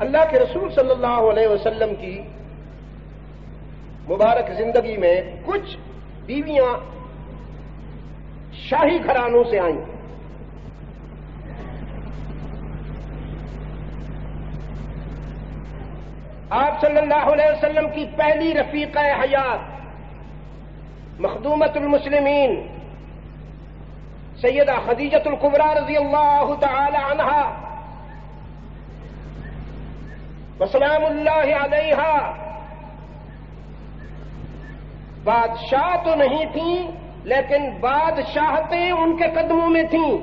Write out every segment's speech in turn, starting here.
اللہ کے رسول صلی اللہ علیہ وسلم کی مبارک زندگی میں کچھ بیویاں شاہی گھرانوں سے آئیں. آپ صلی اللہ علیہ وسلم کی پہلی رفیقہ حیات مخدومۃ المسلمین سیدہ خدیجۃ الکبریٰ رضی اللہ تعالی عنہا وسلام اللہ علیہا بادشاہ تو نہیں تھیں لیکن بادشاہتیں ان کے قدموں میں تھیں.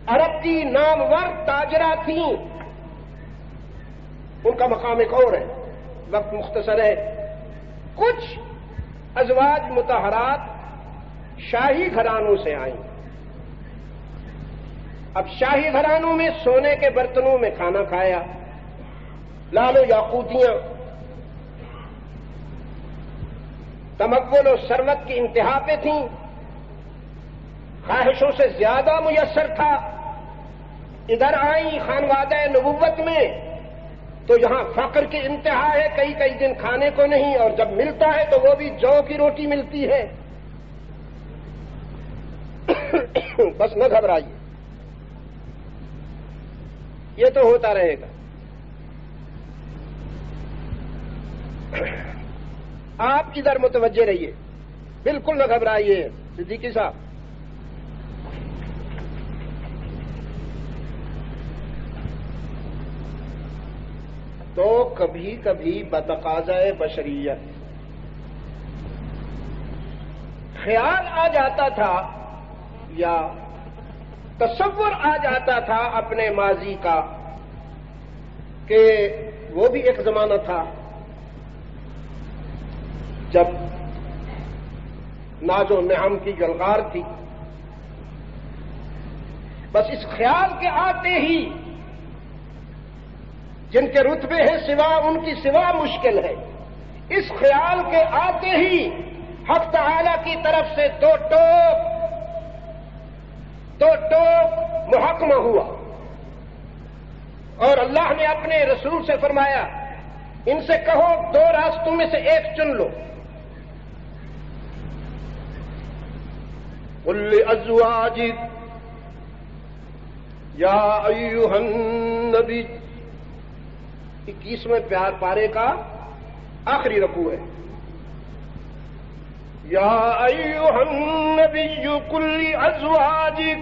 عرب کی نامور تاجرہ تھیں. ان کا مقام ایک اور ہے، وقت مختصر ہے. کچھ ازواج مطہرات شاہی گھرانوں سے آئیں. اب شاہی گھرانوں میں سونے کے برتنوں میں کھانا کھایا، لال و یاقوتیاں، تمول و ثروت کی انتہا پہ تھیں، خواہشوں سے زیادہ میسر تھا. ادھر آئیں خانوادہ نبوت میں تو یہاں فقر کی انتہا ہے، کئی کئی دن کھانے کو نہیں، اور جب ملتا ہے تو وہ بھی جو کی روٹی ملتی ہے. بس نہ گھبرائیے، یہ تو ہوتا رہے گا. آپ ادھر متوجہ رہیے، بالکل نہ گھبرائیے صدیقی صاحب. تو کبھی کبھی بتقاضۂ بشریت خیال آ جاتا تھا یا تصور آ جاتا تھا اپنے ماضی کا کہ وہ بھی ایک زمانہ تھا جب ناز و نعم کی جلغار تھی. بس اس خیال کے آتے ہی جن کے رتبے ہیں سوا ان کی سوا مشکل ہے، اس خیال کے آتے ہی حق تعالی کی طرف سے دو ٹوک محکمہ ہوا، اور اللہ نے اپنے رسول سے فرمایا ان سے کہو دو راستوں میں سے ایک چن لو. قل لأزواجک یا ایھا النبی، 21ویں پارے کا آخری رکوع ہے. یا ایھا النبی قل لأزواجک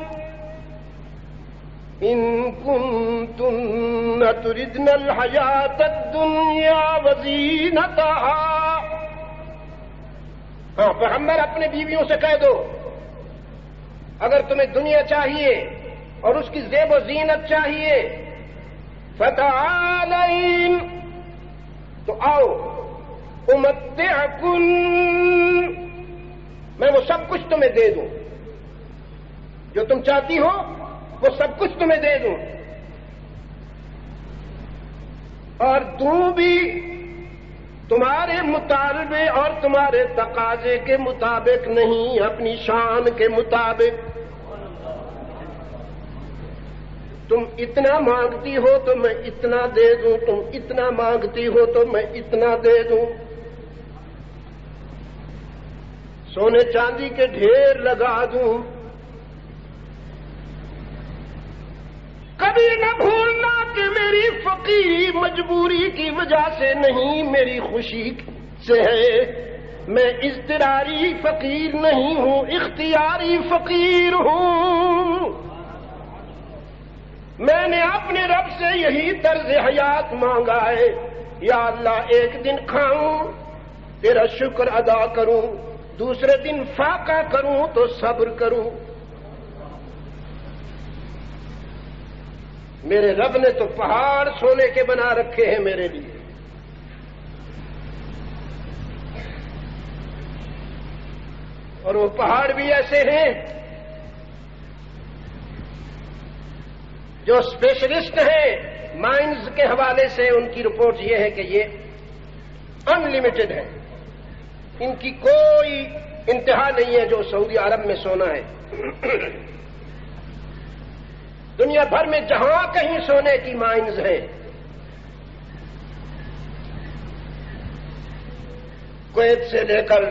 ان کنتن تردن الحیاۃ الدنیا وزینتہا. ہاں پیغمبر اپنے بیویوں سے کہہ دو اگر تمہیں دنیا چاہیے اور اس کی زیب و زینت چاہیے فتعالین، تو آؤ امتعکن، میں وہ سب کچھ تمہیں دے دوں جو تم چاہتی ہو، وہ سب کچھ تمہیں دے دوں، اور دوں بھی تمہارے مطالبے اور تمہارے تقاضے کے مطابق نہیں، اپنی شان کے مطابق. تم اتنا مانگتی ہو تو میں اتنا دے دوں، تم اتنا مانگتی ہو تو میں اتنا دے دوں. سونے چاندی کے ڈھیر لگا دوں. کبھی نہ بھولنا کہ میری فقیری مجبوری کی وجہ سے نہیں، میری خوشی سے ہے. میں اضطراری فقیر نہیں ہوں، اختیاری فقیر ہوں. میں نے اپنے رب سے یہی طرز حیات مانگا ہے، یا اللہ ایک دن کھاؤں تیرا شکر ادا کروں، دوسرے دن فاقہ کروں تو صبر کروں. میرے رب نے تو پہاڑ سونے کے بنا رکھے ہیں میرے لیے. اور وہ پہاڑ بھی ایسے ہیں جو اسپیشلسٹ ہیں مائنز کے حوالے سے ان کی رپورٹ یہ ہے کہ یہ ان لمیٹڈ ہے، ان کی کوئی انتہا نہیں ہے جو سعودی عرب میں سونا ہے. دنیا بھر میں جہاں کہیں سونے کی مائنز ہیں کویت سے لے کر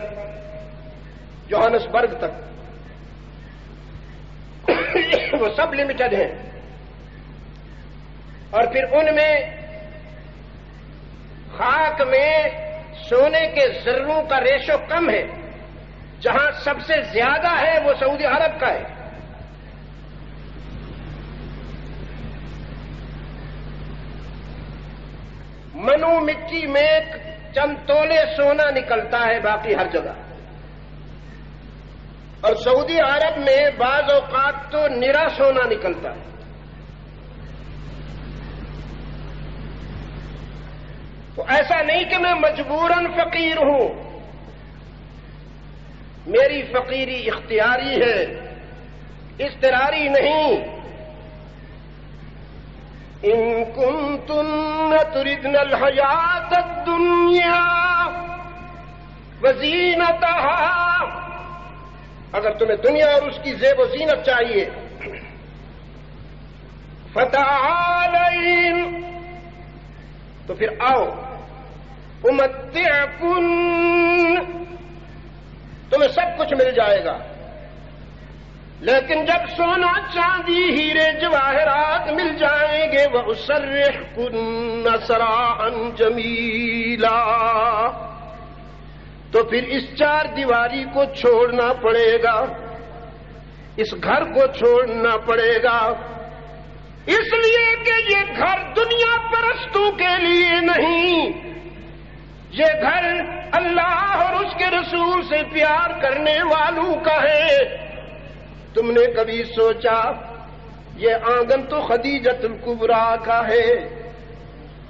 جوہانسبرگ تک وہ سب لمیٹڈ ہیں، اور پھر ان میں خاک میں سونے کے ذروں کا ریشو کم ہے، جہاں سب سے زیادہ ہے وہ سعودی عرب کا ہے۔ منو مٹی میں چند تولے سونا نکلتا ہے، باقی ہر جگہ، اور سعودی عرب میں بعض اوقات تو نرا سونا نکلتا ہے۔ تو ایسا نہیں کہ میں مجبوراً فقیر ہوں، میری فقیری اختیاری ہے، اضطراری نہیں۔ ان کنتن تردن الحیات الدنیا وزینتہا، اگر تمہیں دنیا اور اس کی زیب و زینت چاہیے، فتعالین، تو پھر آؤ، امتعکن، تمہیں سب کچھ مل جائے گا، لیکن جب سونا چاندی ہیرے جواہرات مل جائیں گے، وَأُسَرِّحْكُنَّ سَرَاحًا جَمِيلًا، تو پھر اس چار دیواری کو چھوڑنا پڑے گا، اس گھر کو چھوڑنا پڑے گا، اس لیے کہ یہ گھر دنیا پرستوں کے لیے نہیں، یہ گھر اللہ اور اس کے رسول سے پیار کرنے والوں کا ہے۔ تم نے کبھی سوچا یہ آنگن تو خدیجۃ الکبریٰ کا ہے،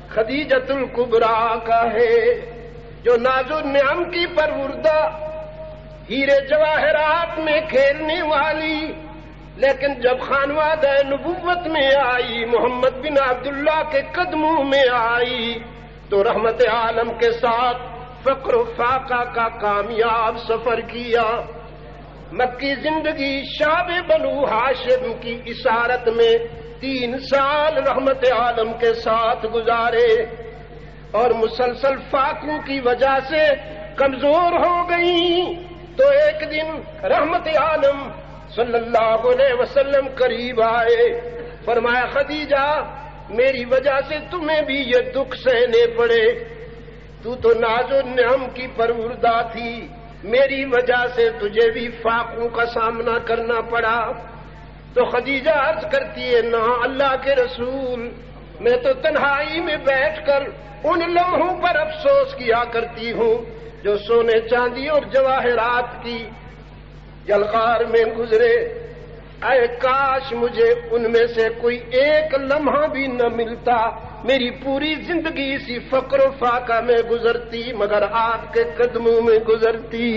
خدیجۃ الکبریٰ کا ہے، جو ناز و نعم کی پروردہ، ہیرے جواہرات میں کھیلنے والی، لیکن جب خانوادہ نبوت میں آئی، محمد بن عبداللہ کے قدموں میں آئی، تو رحمت عالم کے ساتھ فقر و فاقہ کا کامیاب سفر کیا۔ مکی زندگی شعب بنو ہاشم کی اسارت میں 3 سال رحمت عالم کے ساتھ گزارے، اور مسلسل فاقوں کی وجہ سے کمزور ہو گئیں، تو ایک دن رحمت عالم صلی اللہ علیہ وسلم قریب آئے، فرمایا خدیجہ میری وجہ سے تمہیں بھی یہ دکھ سہنے پڑے، تو ناز و نعم کی پروردہ تھی، میری وجہ سے تجھے بھی فاقوں کا سامنا کرنا پڑا۔ تو خدیجہ عرض کرتی ہے، نہ اللہ کے رسول، میں تو تنہائی میں بیٹھ کر ان لمحوں پر افسوس کیا کرتی ہوں جو سونے چاندی اور جواہرات کی جلغار میں گزرے، اے کاش مجھے ان میں سے کوئی ایک لمحہ بھی نہ ملتا، میری پوری زندگی اسی فقر و فاقہ میں گزرتی، مگر آپ کے قدموں میں گزرتی۔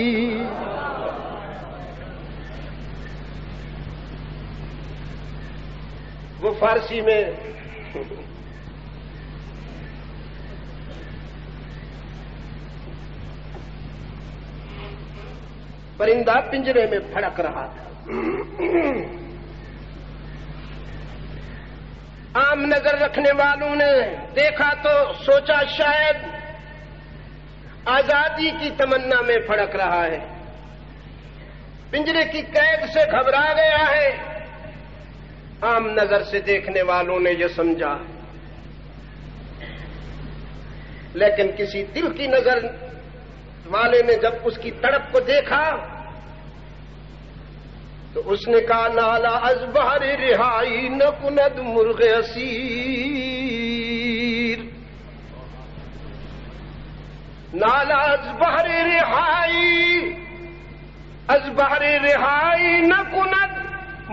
وہ فارسی میں پرندہ پنجرے میں پھڑک رہا تھا، عام نظر رکھنے والوں نے دیکھا تو سوچا شاید آزادی کی تمنا میں پھڑک رہا ہے، پنجرے کی قید سے گھبرا گیا ہے۔ عام نظر سے دیکھنے والوں نے یہ سمجھا، لیکن کسی دل کی نظر والے نے جب اس کی تڑپ کو دیکھا تو اس نے کہا، نالا از بہر رہائی نہ کند مرغ اسیر، نالا از بہر رہائی نہ کند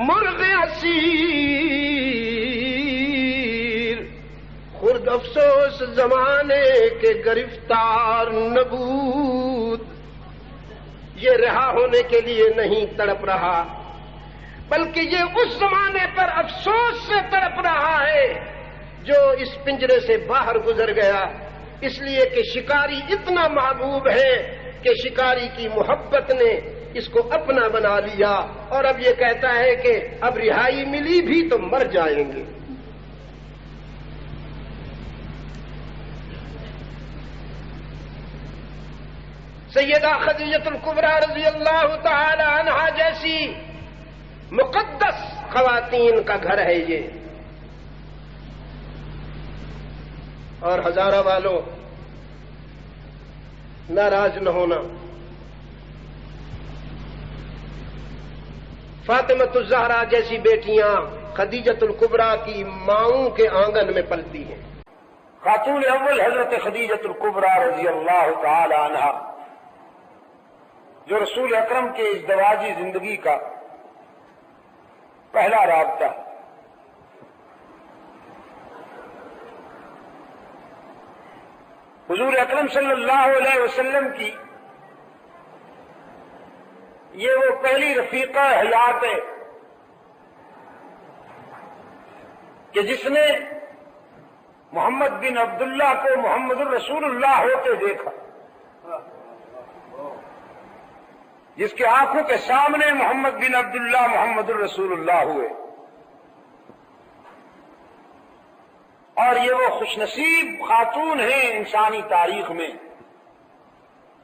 مرغ اسیر، خرد افسوس زمانے کے گرفتار نبود، یہ رہا ہونے کے لیے نہیں تڑپ رہا، بلکہ یہ اس زمانے پر افسوس سے تڑپ رہا ہے جو اس پنجرے سے باہر گزر گیا، اس لیے کہ شکاری اتنا محبوب ہے کہ شکاری کی محبت نے اس کو اپنا بنا لیا، اور اب یہ کہتا ہے کہ اب رہائی ملی بھی تو مر جائیں گے۔ سیدہ خدیجہ الکبریٰ رضی اللہ تعالی عنہا جیسی مقدس خواتین کا گھر ہے یہ. اور ہزارہ والوں ناراض نہ ہونا، فاطمۃ الزہرا جیسی بیٹیاں خدیجۃ الکبریٰ کی ماؤں کے آنگن میں پلتی ہیں. خاتون اول حضرت خدیجۃ الکبریٰ رضی اللہ تعالی عنہا، جو رسول اکرم کے ازدواجی زندگی کا پہلا رابطہ. حضور اکرم صلی اللہ علیہ وسلم کی یہ وہ پہلی رفیقہ حیات ہے کہ جس نے محمد بن عبداللہ کو محمد الرسول اللہ ہوتے دیکھا، جس کے آنکھوں کے سامنے محمد بن عبداللہ محمد الرسول اللہ ہوئے. اور یہ وہ خوش نصیب خاتون ہیں انسانی تاریخ میں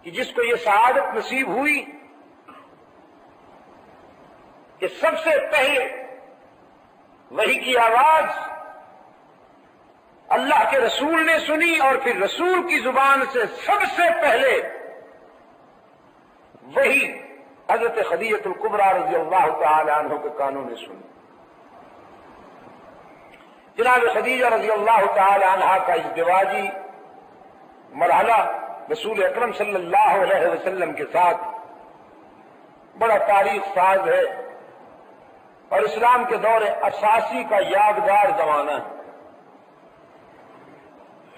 کہ جس کو یہ سعادت نصیب ہوئی کہ سب سے پہلے وحی کی آواز اللہ کے رسول نے سنی، اور پھر رسول کی زبان سے سب سے پہلے وہی حضرت خدیجۃ الکبریٰ رضی اللہ تعالی عنہ کے کانوں نے سنی. جناب خدیجہ رضی اللہ تعالی عنہ کا ازدواجی مرحلہ رسول اکرم صلی اللہ علیہ وسلم کے ساتھ بڑا تاریخ ساز ہے اور اسلام کے دور اساسی کا یادگار زمانہ ہے.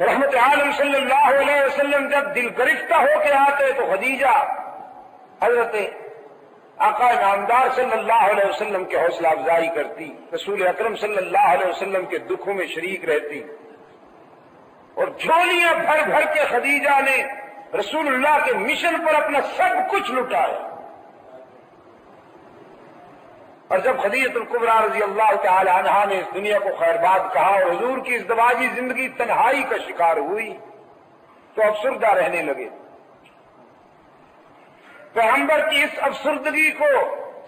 رحمت عالم صلی اللہ علیہ وسلم جب دل گرفتہ ہو کے آتے تو خدیجہ حضرت آقا نامدار صلی اللہ علیہ وسلم کے حوصلہ افزائی کرتی، رسول اکرم صلی اللہ علیہ وسلم کے دکھوں میں شریک رہتی، اور جھولیاں بھر بھر کے خدیجہ نے رسول اللہ کے مشن پر اپنا سب کچھ لٹایا. اور جب خدیجۃ الکبریٰ رضی اللہ تعالی عنہا نے اس دنیا کو خیرباد کہا اور حضور کی ازدواجی زندگی تنہائی کا شکار ہوئی تو افسردہ رہنے لگے. پیغمبر کی اس افسردگی کو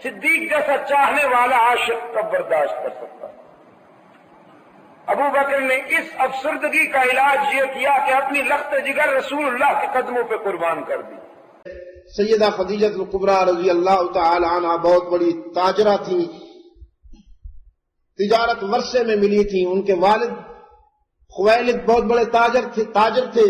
صدیق جیسا چاہنے والا عاشق کب برداشت کر سکتا؟ ابو بکر نے اس افسردگی کا علاج یہ کیا کہ اپنی لخت جگر رسول اللہ کے قدموں پہ قربان کر دی. سیدہ خدیجہ الکبریٰ رضی اللہ تعالی عنہ بہت بڑی تاجرہ تھیں، تجارت ورثے میں ملی تھیں. ان کے والد خویلد بہت بڑے تاجر تھے.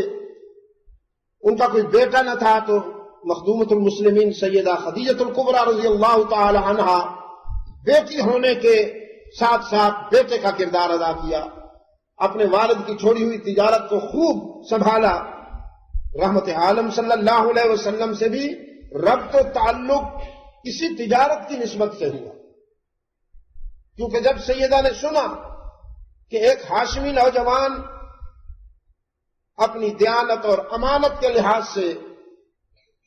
ان کا کوئی بیٹا نہ تھا تو مخدومۃ المسلمین سیدہ خدیجہ الکبریٰ رضی اللہ تعالی عنہ بیٹی ہونے کے ساتھ ساتھ بیٹے کا کردار ادا کیا. اپنے والد کی چھوڑی ہوئی تجارت کو خوب سنبھالا. رحمت عالم صلی اللہ علیہ وسلم سے بھی ربط و تعلق اسی تجارت کی نسبت سے ہوا، کیونکہ جب سیدہ نے سنا کہ ایک ہاشمی نوجوان اپنی دیانت اور امانت کے لحاظ سے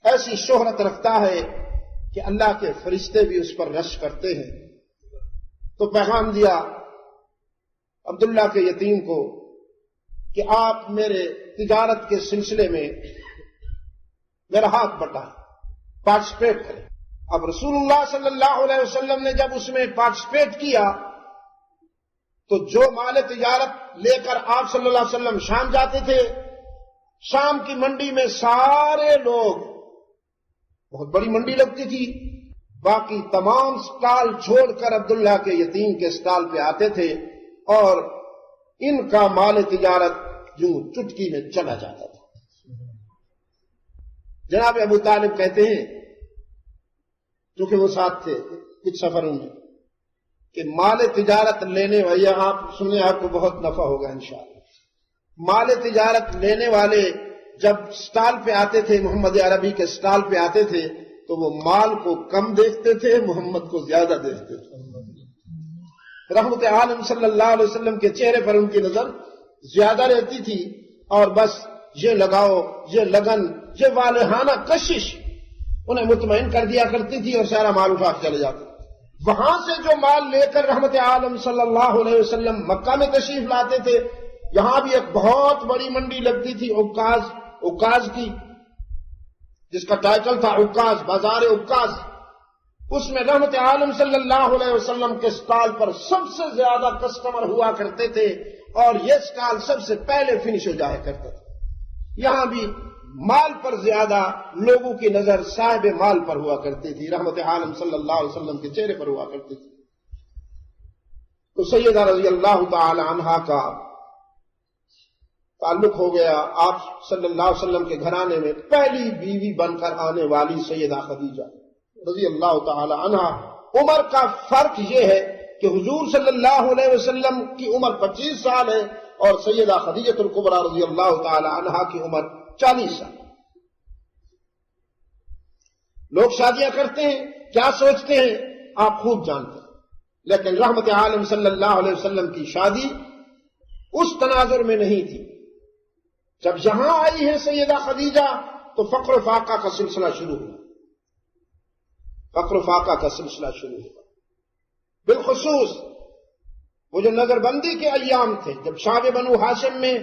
ایسی شہرت رکھتا ہے کہ اللہ کے فرشتے بھی اس پر رش کرتے ہیں، تو پیغام دیا عبداللہ کے یتیم کو کہ آپ میرے تجارت کے سلسلے میں میرا ہاتھ بٹائیں، پارٹیسپیٹ کریں. اب رسول اللہ صلی اللہ علیہ وسلم نے جب اس میں پارٹیسپیٹ کیا تو جو مال تجارت لے کر آپ صلی اللہ علیہ وسلم شام جاتے تھے، شام کی منڈی میں سارے لوگ، بہت بڑی منڈی لگتی تھی، باقی تمام سٹال چھوڑ کر عبداللہ کے یتیم کے سٹال پہ آتے تھے اور ان کا مال تجارت جو چٹکی میں چلا جاتا تھا. جناب ابو طالب کہتے ہیں، چونکہ وہ ساتھ تھے کچھ سفروں میں، کہ مال تجارت لینے والے، آپ سنیں آپ کو بہت نفع ہوگا انشاءاللہ. مال تجارت لینے والے جب سٹال پہ آتے تھے، محمد عربی کے سٹال پہ آتے تھے، تو وہ مال کو کم دیکھتے تھے، محمد کو زیادہ دیکھتے تھے. رحمت عالم صلی اللہ علیہ وسلم کے چہرے پر ان کی نظر زیادہ رہتی تھی، اور بس یہ لگاؤ، یہ لگن، یہ والہانہ کشش انہیں مطمئن کر دیا کرتی تھی اور سارا مال اٹھا کے چلے جاتے. وہاں سے جو مال لے کر رحمت عالم صلی اللہ علیہ وسلم مکہ میں تشریف لاتے تھے، یہاں بھی ایک بہت بڑی منڈی لگتی تھی اوکاز کی. جس کا ٹائٹل تھا عکاز، بازار عکاز، اس میں رحمت عالم صلی اللہ علیہ وسلم کے اسٹال پر سب سے زیادہ کسٹمر ہوا کرتے تھے اور یہ اسٹال سب سے پہلے فنش ہو جایا کرتا تھا۔ یہاں بھی مال پر زیادہ لوگوں کی نظر صاحب مال پر ہوا کرتی تھی، رحمت عالم صلی اللہ علیہ وسلم کے چہرے پر ہوا کرتی تھی۔ تو سیدہ رضی اللہ تعالی عنہا کا تعلق ہو گیا آپ صلی اللہ علیہ وسلم کے گھرانے میں پہلی بیوی بن کر آنے والی سیدہ خدیجہ رضی اللہ تعالی عنہا۔ عمر کا فرق یہ ہے کہ حضور صلی اللہ علیہ وسلم کی عمر 25 سال ہے اور سیدہ خدیجہ الکبریٰ رضی اللہ تعالی عنہا کی عمر 40 سال۔ لوگ شادیاں کرتے ہیں، کیا سوچتے ہیں آپ خوب جانتے ہیں، لیکن رحمت عالم صلی اللہ علیہ وسلم کی شادی اس تناظر میں نہیں تھی۔ جب یہاں آئی ہے سیدہ خدیجہ تو فقر و فاقہ کا سلسلہ شروع ہوا، فقر و فاقہ کا سلسلہ شروع ہوا۔ بالخصوص وہ جو نظر بندی کے ایام تھے، جب شعب بنو ہاشم میں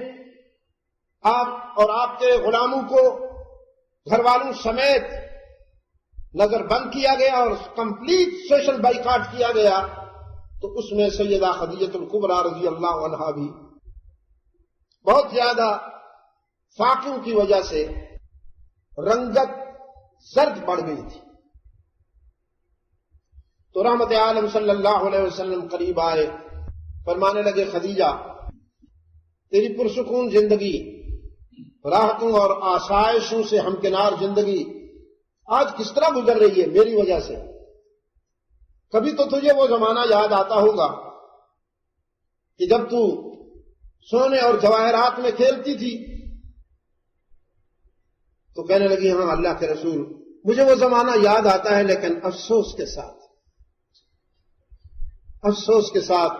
آپ اور آپ کے غلاموں کو گھر والوں سمیت نظر بند کیا گیا اور کمپلیٹ سوشل بائیکاٹ کیا گیا، تو اس میں سیدہ خدیجہ الکبریٰ رضی اللہ عنہا بھی بہت زیادہ فاقوں کی وجہ سے رنگت زرد پڑ گئی تھی۔ تو رحمت عالم صلی اللہ علیہ وسلم قریب آئے، فرمانے لگے خدیجہ تیری پرسکون زندگی، راحتوں اور آسائشوں سے ہمکنار زندگی آج کس طرح گزر رہی ہے میری وجہ سے۔ کبھی تو تجھے وہ زمانہ یاد آتا ہوگا کہ جب تو سونے اور جواہرات میں کھیلتی تھی۔ تو کہنے لگی ہاں اللہ کے رسول مجھے وہ زمانہ یاد آتا ہے، لیکن افسوس کے ساتھ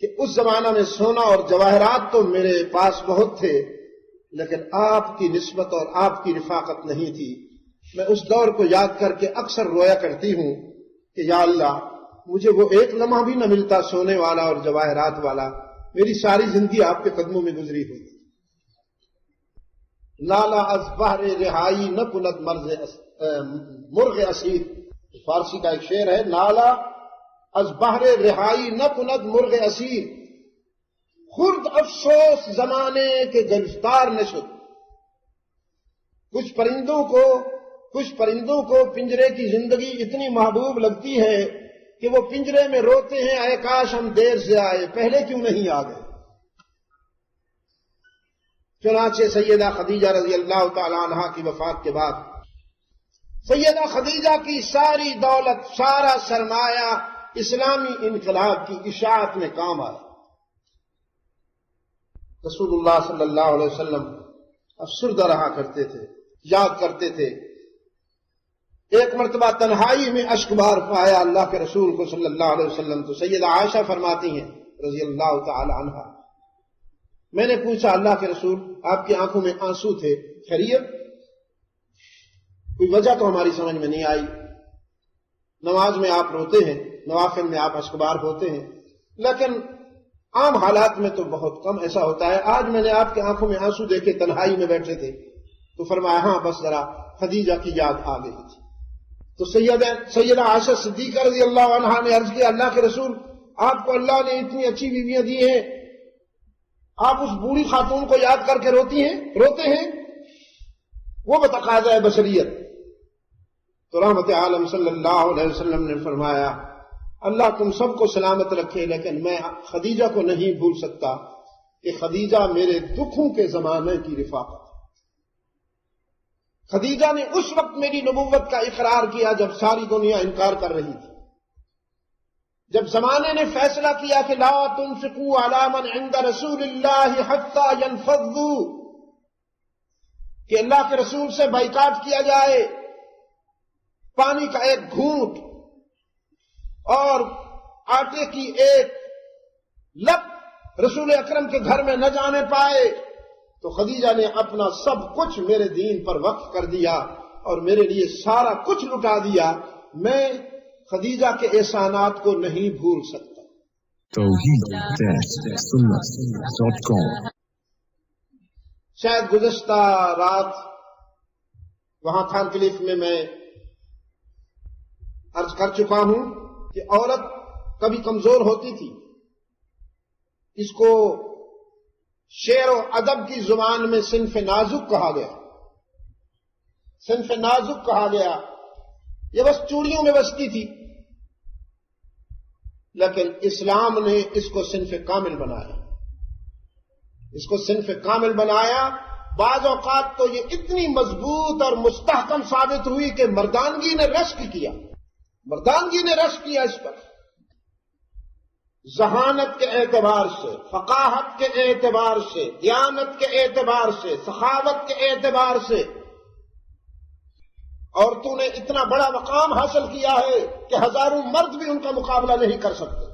کہ اس زمانہ میں سونا اور جواہرات تو میرے پاس بہت تھے، لیکن آپ کی نسبت اور آپ کی رفاقت نہیں تھی۔ میں اس دور کو یاد کر کے اکثر رویا کرتی ہوں کہ یا اللہ مجھے وہ ایک لمحہ بھی نہ ملتا سونے والا اور جواہرات والا، میری ساری زندگی آپ کے قدموں میں گزری ہوئی۔ لالا از بہر رہائی نہ کند مرغ اسیر، فارسی کا ایک شعر ہے، لالا از بہر رہائی نہ کند مرغ اسیر، خرد افسوس زمانے کے گرفتار نہ شد۔ کچھ پرندوں کو پنجرے کی زندگی اتنی محبوب لگتی ہے کہ وہ پنجرے میں روتے ہیں اے کاش ہم دیر سے آئے، پہلے کیوں نہیں آ گئے۔ چنانچہ سیدہ خدیجہ رضی اللہ تعالی عنہا کی وفات کے بعد سیدہ خدیجہ کی ساری دولت، سارا سرمایہ اسلامی انقلاب کی اشاعت میں کام آیا۔ رسول اللہ صلی اللہ علیہ وسلم افسردہ رہا کرتے تھے، یاد کرتے تھے۔ ایک مرتبہ تنہائی میں اشک بار پایا اللہ کے رسول کو صلی اللہ علیہ وسلم، تو سیدہ عائشہ فرماتی ہیں رضی اللہ تعالی عنہا، میں نے پوچھا اللہ کے رسول آپ کی آنکھوں میں آنسو تھے، خیریت؟ کوئی وجہ تو ہماری سمجھ میں نہیں آئی۔ نماز میں آپ روتے ہیں، نوافل میں آپ اشکبار ہوتے ہیں، لیکن عام حالات میں تو بہت کم ایسا ہوتا ہے۔ آج میں نے آپ کی آنکھوں میں آنسو دیکھے، تنہائی میں بیٹھے تھے، تو فرمایا ہاں بس ذرا خدیجہ کی یاد آ گئی تھی۔ تو سیدہ عائشہ صدیقہ رضی اللہ عنہا نے عرض کیا اللہ کے رسول آپ کو اللہ نے اتنی اچھی بیویاں دی ہیں، آپ اس بوڑھی خاتون کو یاد کر کے روتے ہیں، وہ بتقاضا ہے بشریت۔ تو رحمت عالم صلی اللہ علیہ وسلم نے فرمایا اللہ تم سب کو سلامت رکھے، لیکن میں خدیجہ کو نہیں بھول سکتا کہ خدیجہ میرے دکھوں کے زمانے کی رفاقت۔ خدیجہ نے اس وقت میری نبوت کا اقرار کیا جب ساری دنیا انکار کر رہی تھی، جب زمانے نے فیصلہ کیا کہ لا تنفقوا علی من عند رسول اللہ حتی ينفضوا، کہ اللہ کے رسول سے بائیکاٹ کیا جائے، پانی کا ایک گھونٹ اور آٹے کی ایک لپ رسول اکرم کے گھر میں نہ جانے پائے، تو خدیجہ نے اپنا سب کچھ میرے دین پر وقف کر دیا اور میرے لیے سارا کچھ لٹا دیا۔ میں خدیجہ کے احسانات کو نہیں بھول سکتا۔ شاید گزشتہ رات وہاں تھانکلیف میں عرض کر چکا ہوں کہ عورت کبھی کمزور ہوتی تھی، اس کو شعر و ادب کی زبان میں صنف نازک کہا گیا، صنف نازک کہا گیا، یہ بس چوڑیوں میں بستی تھی، لیکن اسلام نے اس کو صنف کامل بنایا، اس کو صنف کامل بنایا۔ بعض اوقات تو یہ اتنی مضبوط اور مستحکم ثابت ہوئی کہ مردانگی نے رشک کیا، مردانگی نے رشک کیا اس پر، ذہانت کے اعتبار سے، فقاہت کے اعتبار سے، دیانت کے اعتبار سے، سخاوت کے اعتبار سے عورتوں نے اتنا بڑا مقام حاصل کیا ہے کہ ہزاروں مرد بھی ان کا مقابلہ نہیں کر سکتے۔